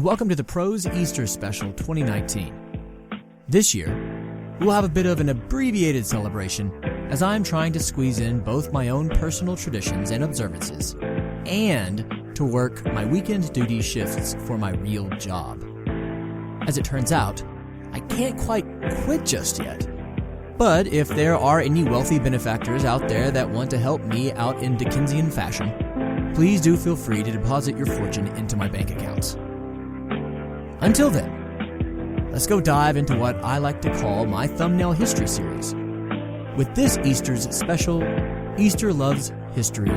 welcome to the Prose Easter Special 2019. This year, we'll have a bit of an abbreviated celebration as I'm trying to squeeze in both my own personal traditions and observances and to work my weekend duty shifts for my real job. As it turns out, I can't quite quit just yet. But if there are any wealthy benefactors out there that want to help me out in Dickensian fashion, please do feel free to deposit your fortune into my bank accounts. Until then, let's go dive into what I like to call my thumbnail history series. With this Easter's special, Easter Loves History,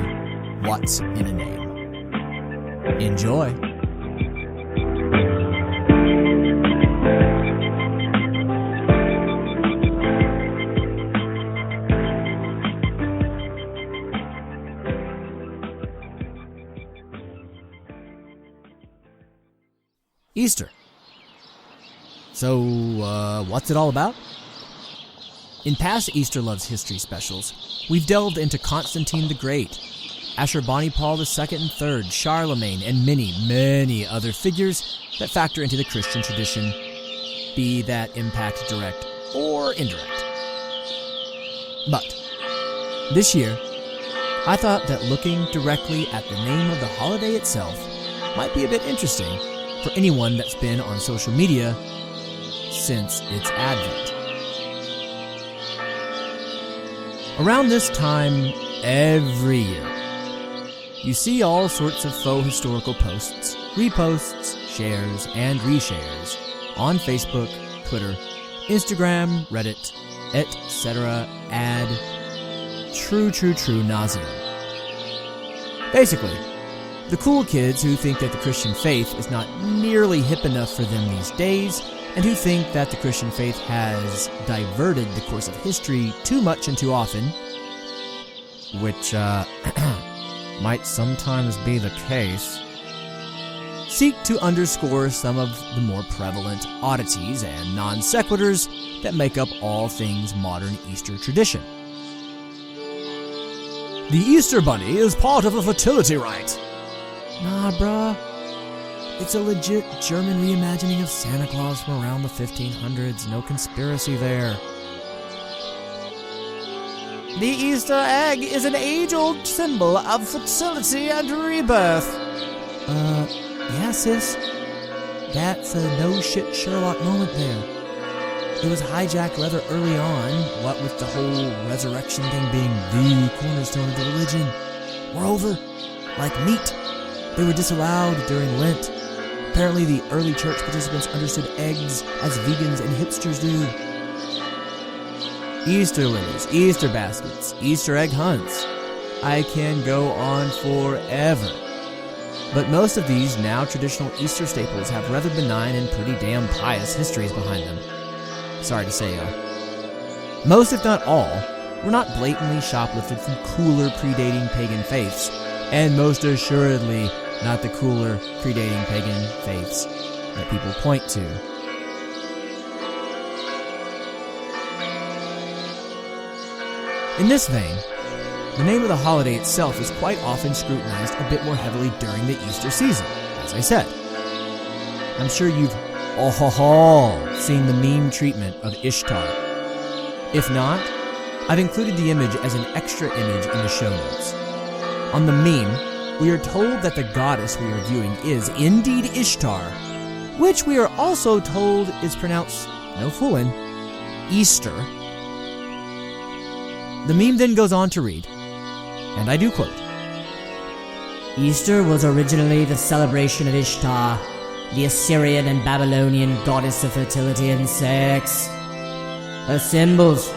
What's in a Name? Enjoy! Easter. So, what's it all about? In past Easter Loves History specials, we've delved into Constantine the Great, Ashurbanipal II and III, Charlemagne, and many, many other figures that factor into the Christian tradition, be that impact direct or indirect. But, this year, I thought that looking directly at the name of the holiday itself might be a bit interesting for anyone that's been on social media since its advent. Around this time every year, you see all sorts of faux historical posts, reposts, shares, and reshares on Facebook, Twitter, Instagram, Reddit, etc. ad true nauseam. Basically, the cool kids who think that the Christian faith is not nearly hip enough for them these days, and who think that the Christian faith has diverted the course of history too much and too often, which, might sometimes be the case, seek to underscore some of the more prevalent oddities and non sequiturs that make up all things modern Easter tradition. The Easter Bunny is part of a fertility rite. Nah, bruh. It's a legit German reimagining of Santa Claus from around the 1500s. No conspiracy there. The Easter egg is an age-old symbol of fertility and rebirth. Yeah, sis. That's a no-shit Sherlock moment there. It was hijacked rather early on, what with the whole resurrection thing being the cornerstone of the religion. Moreover, like meat, they were disallowed during Lent. Apparently the early church participants understood eggs as vegans and hipsters do. Easter lilies, Easter baskets, Easter egg hunts. I can go on forever. But most of these now traditional Easter staples have rather benign and pretty damn pious histories behind them. Sorry to say, most, if not all, were not blatantly shoplifted from cooler predating pagan faiths, and most assuredly not the cooler predating pagan faiths that people point to. In this vein, the name of the holiday itself is quite often scrutinized a bit more heavily during the Easter season, as I said. I'm sure you've all seen the meme treatment of Ishtar. If not, I've included the image as an extra image in the show notes. On the meme, we are told that the goddess we are viewing is indeed Ishtar, which we are also told is pronounced, no fooling, Easter. The meme then goes on to read, and I do quote, Easter was originally the celebration of Ishtar, the Assyrian and Babylonian goddess of fertility and sex. Her symbols,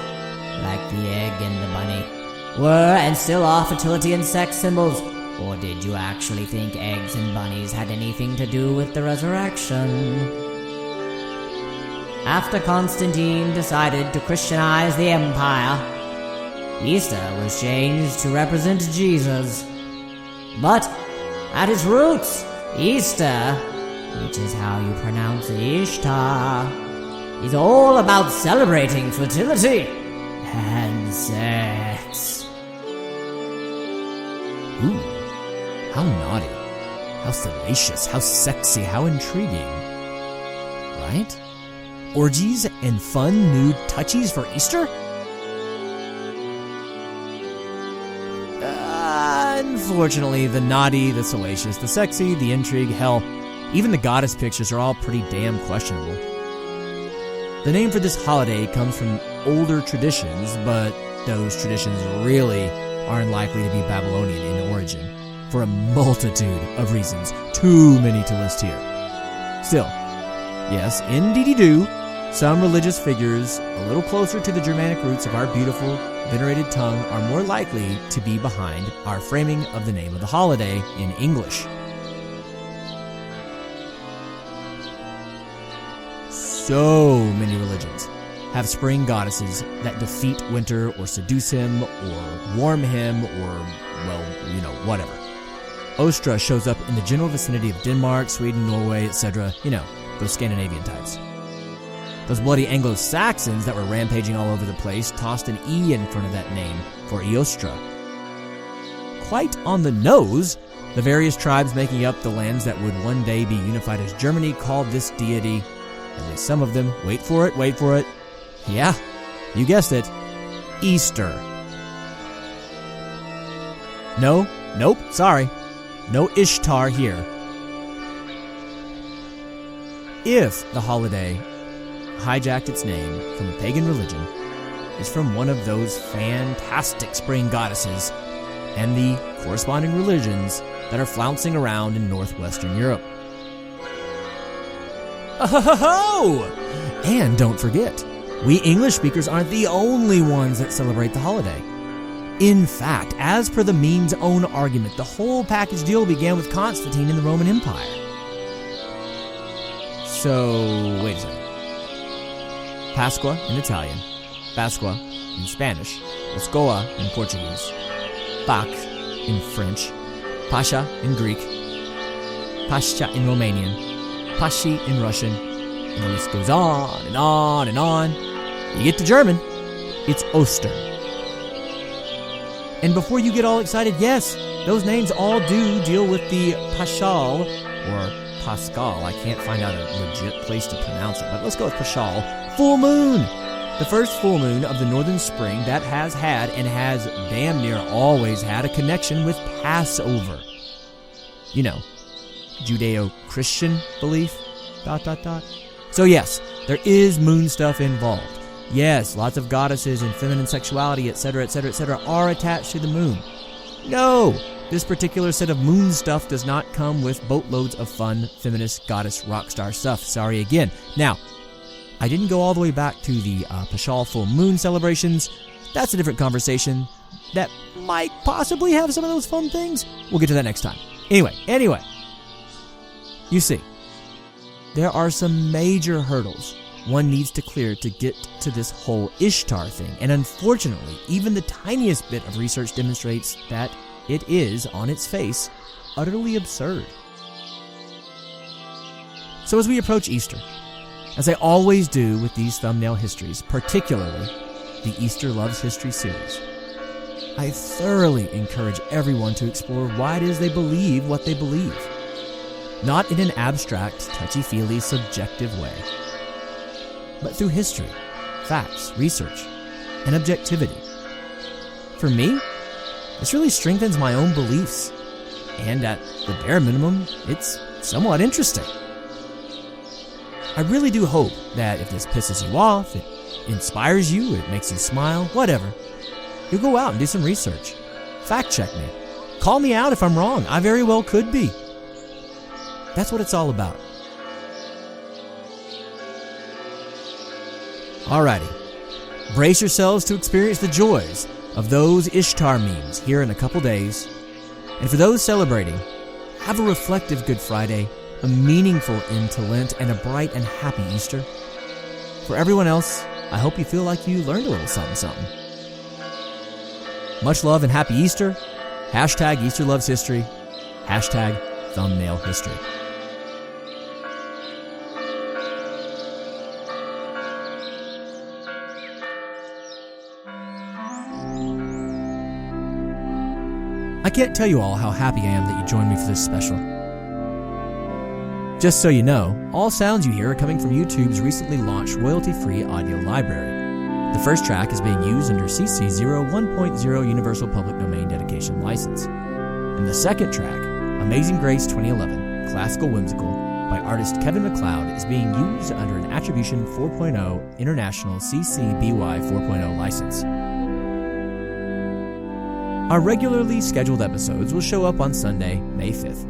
like the egg and the bunny, were and still are fertility and sex symbols. Or did you actually think eggs and bunnies had anything to do with the resurrection? After Constantine decided to Christianize the empire, Easter was changed to represent Jesus. But at its roots, Easter, which is how you pronounce Ishtar, is all about celebrating fertility and sex. Ooh, how naughty. How salacious, how sexy, how intriguing. Right? Orgies and fun nude touchies for Easter? Unfortunately, the naughty, the salacious, the sexy, the intrigue, hell, even the goddess pictures are all pretty damn questionable. The name for this holiday comes from older traditions, but those traditions really are unlikely to be Babylonian in origin, for a multitude of reasons, too many to list here. Still, yes, indeedy-do, some religious figures a little closer to the Germanic roots of our beautiful, venerated tongue are more likely to be behind our framing of the name of the holiday in English. So many religions have spring goddesses that defeat winter or seduce him or warm him or, well, whatever. Ostra shows up in the general vicinity of Denmark, Sweden, Norway, etc. Those Scandinavian types. Those bloody Anglo-Saxons that were rampaging all over the place tossed an E in front of that name for Eostra. Quite on the nose, the various tribes making up the lands that would one day be unified as Germany called this deity, at least some of them, wait for it, yeah, you guessed it, Easter. Nope, sorry, no Ishtar here. If the holiday hijacked its name from a pagan religion, it's from one of those fantastic spring goddesses and the corresponding religions that are flouncing around in northwestern Europe. Oh! And don't forget, we English speakers aren't the only ones that celebrate the holiday. In fact, as per the meme's own argument, the whole package deal began with Constantine in the Roman Empire. So, wait a second. Pasqua in Italian, Pasqua in Spanish, Pascua in Portuguese, Pâques in French, Pascha in Greek, Pascha in Romanian, Pashi in Russian, and the list goes on and on and on. You get to German, it's Oster. And before you get all excited, yes, those names all do deal with the Paschal, or Pascal, I can't find out a legit place to pronounce it, but let's go with Paschal, full moon. The first full moon of the northern spring that has had and has damn near always had a connection with Passover. Judeo-Christian belief, ... So yes, there is moon stuff involved. Yes, lots of goddesses and feminine sexuality, etc., are attached to the moon. No, this particular set of moon stuff does not come with boatloads of fun, feminist, goddess, rock star stuff. Sorry again. Now, I didn't go all the way back to the Paschal full moon celebrations. That's a different conversation that might possibly have some of those fun things. We'll get to that next time. Anyway. You see, there are some major hurdles one needs to clear to get to this whole Ishtar thing. And unfortunately, even the tiniest bit of research demonstrates that it is, on its face, utterly absurd. So as we approach Easter, as I always do with these thumbnail histories, particularly the Easter Loves History series, I thoroughly encourage everyone to explore why it is they believe what they believe. Not in an abstract, touchy-feely, subjective way, but through history, facts, research, and objectivity. For me, this really strengthens my own beliefs, and at the bare minimum, it's somewhat interesting. I really do hope that if this pisses you off, it inspires you, it makes you smile, whatever, you'll go out and do some research. Fact check me. Call me out if I'm wrong. I very well could be. That's what it's all about. Alrighty. Brace yourselves to experience the joys of those Ishtar memes here in a couple days. And for those celebrating, have a reflective Good Friday, a meaningful end to Lent, and a bright and happy Easter. For everyone else, I hope you feel like you learned a little something. Much love and happy Easter. Hashtag Easter Loves History. Hashtag Thumbnail History. I can't tell you all how happy I am that you joined me for this special. Just so you know, all sounds you hear are coming from YouTube's recently launched royalty-free audio library. The first track is being used under CC 01.0 Universal Public Domain Dedication License. And the second track, Amazing Grace 2011, Classical Whimsical, by artist Kevin MacLeod, is being used under an Attribution 4.0 International CC BY 4.0 license. Our regularly scheduled episodes will show up on Sunday, May 5th.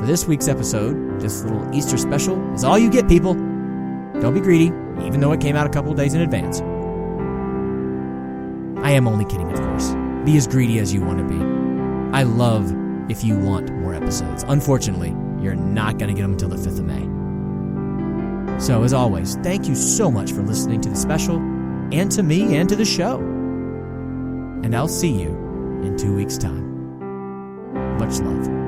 For this week's episode, this little Easter special is all you get, people. Don't be greedy, even though it came out a couple days in advance. I am only kidding, of course. Be as greedy as you want to be. I love if you want more episodes. Unfortunately, you're not going to get them until the 5th of May. So, as always, thank you so much for listening to the special, and to me, and to the show. And I'll see you in 2 weeks' time. Much love.